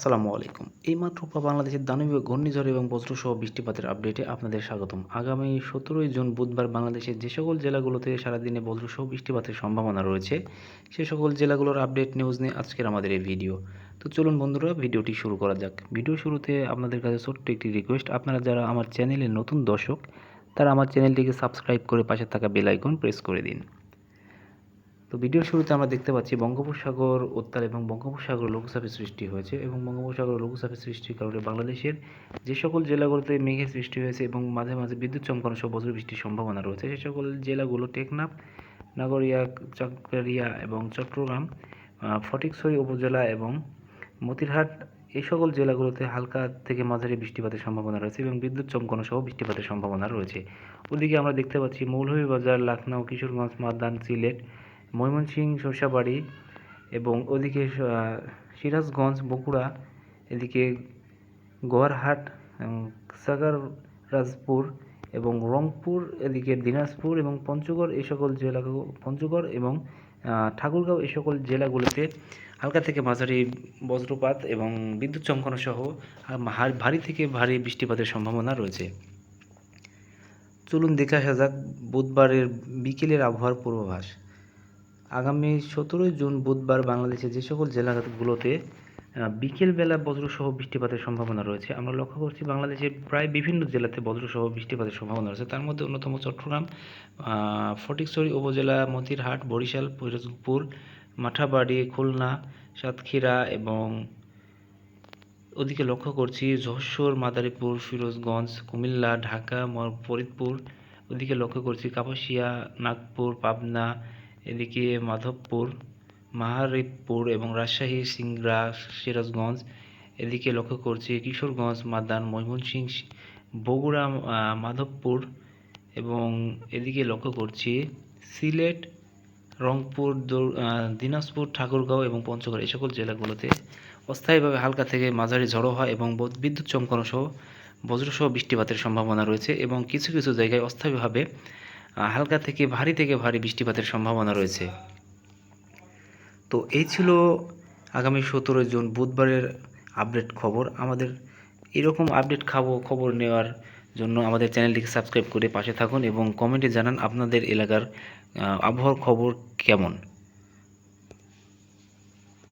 আসসালামু আলাইকুম। এইমাত্র বাংলাদেশের দানবীয় ঘূর্ণিঝড় এবং বজ্রসহ বৃষ্টিপাতের আপডেটে আপনাদের স্বাগতম। আগামী ১৭ই জুন বুধবার বাংলাদেশের যে সকল জেলাগুলোতে সারাদিনে বজ্রসহ বৃষ্টিপাতের সম্ভাবনা রয়েছে, সে সকল জেলাগুলোর আপডেট নিউজ নিয়ে আজকের আমাদের এই ভিডিও। তো চলুন বন্ধুরা, ভিডিওটি শুরু করা যাক। ভিডিও শুরুতে আপনাদের কাছে ছোট্ট একটি রিকোয়েস্ট, আপনারা যারা আমার চ্যানেলের নতুন দর্শক, তারা আমার চ্যানেলটিকে সাবস্ক্রাইব করে পাশে থাকা বেল আইকন প্রেস করে দিন। তো ভিডিওর শুরুতে আমরা দেখতে পাচ্ছি বঙ্গোপসাগর উত্তাল এবং বঙ্গোপসাগর লঘুচাপের সৃষ্টি হয়েছে এবং বঙ্গোপসাগর লঘুচাপের সৃষ্টির কারণে বাংলাদেশের যে সকল জেলাগুলোতে মেঘের সৃষ্টি হয়েছে এবং মাঝে মাঝে বিদ্যুৎ চমকানো সহ বজ্রবৃষ্টির সম্ভাবনা রয়েছে, সে সকল জেলাগুলো টেকনাফ, নাগরিয়া, চকরিয়া এবং চট্টগ্রাম, ফটিকছড়ি উপজেলা এবং মতিরহাট, এই সকল জেলাগুলোতে হালকা থেকে মাঝারি বৃষ্টিপাতের সম্ভাবনা রয়েছে এবং বিদ্যুৎ চমকানো সহ বৃষ্টিপাতের সম্ভাবনা রয়েছে। ওদিকে আমরা দেখতে পাচ্ছি মৌলভীবাজার, লাখনৌ, কিশোরগঞ্জ, মাদান, সিলেট, ময়মনসিংহ, সরিষাবাড়ি এবং ওদিকে সিরাজগঞ্জ, বগুড়া, এদিকে গোয়ারহাট, সাগাররাজপুর এবং রংপুর, এদিকে দিনাজপুর এবং পঞ্চগড়, এই সকল জেলা, পঞ্চগড় এবং ঠাকুরগাঁও, এই সকল জেলাগুলোতে হালকা থেকে মাঝারি বজ্রপাত এবং বিদ্যুৎ চমকানো সহ ভারী থেকে ভারী বৃষ্টিপাতের সম্ভাবনা রয়েছে। চলুন দেখে আসা যাক বুধবারের বিকেলের আবহাওয়ার পূর্বাভাস। আগামী ১৭ই জুন বুধবার বাংলাদেশের যে সকল জেলাগুলোতে বিকেলবেলা বজ্রসহ বৃষ্টিপাতের সম্ভাবনা রয়েছে, আমরা লক্ষ্য করছি বাংলাদেশের প্রায় বিভিন্ন জেলাতে বজ্রসহ বৃষ্টিপাতের সম্ভাবনা রয়েছে। তার মধ্যে অন্যতম চট্টগ্রাম, ফটিকছড়ি উপজেলা, মতিরহাট, বরিশাল, পিরোজপুর, মাঠাবাড়ি, খুলনা, সাতক্ষীরা এবং ওদিকে লক্ষ্য করছি যশোর, মাদারীপুর, ফিরোজগঞ্জ, কুমিল্লা, ঢাকা, ফরিদপুর, ওদিকে লক্ষ্য করছি কাপাসিয়া, নাগপুর, পাবনা, এদিকে মাধবপুর, মাহারিপুর এবং রাজশাহী, সিংড়া, সিরাজগঞ্জ, এদিকে লক্ষ্য করছি কিশোরগঞ্জ, মাদান, ময়মনসিংহ, বগুড়া, মাধবপুর এবং এদিকে লক্ষ্য করছি সিলেট, রংপুর, দিনাজপুর, ঠাকুরগাঁও এবং পঞ্চগড়, এই সকল জেলাগুলোতে অস্থায়ীভাবে হালকা থেকে মাঝারি ঝড়ো হয় এবং বিদ্যুৎ চমকানো সহ বজ্রসহ বৃষ্টিপাতের সম্ভাবনা রয়েছে এবং কিছু কিছু জায়গায় অস্থায়ীভাবে হালকা থেকে ভারী বৃষ্টিপাতের সম্ভাবনা রয়েছে। তো এই ছিল আগামী ১৭ জুন বুধবারের আপডেট খবর। আমাদের এরকম আপডেট খবর নেওয়ার জন্য আমাদের চ্যানেলটিকে সাবস্ক্রাইব করে পাশে থাকুন এবং কমেন্টে জানান আপনাদের এলাকার আবহাওয়ার খবর কেমন।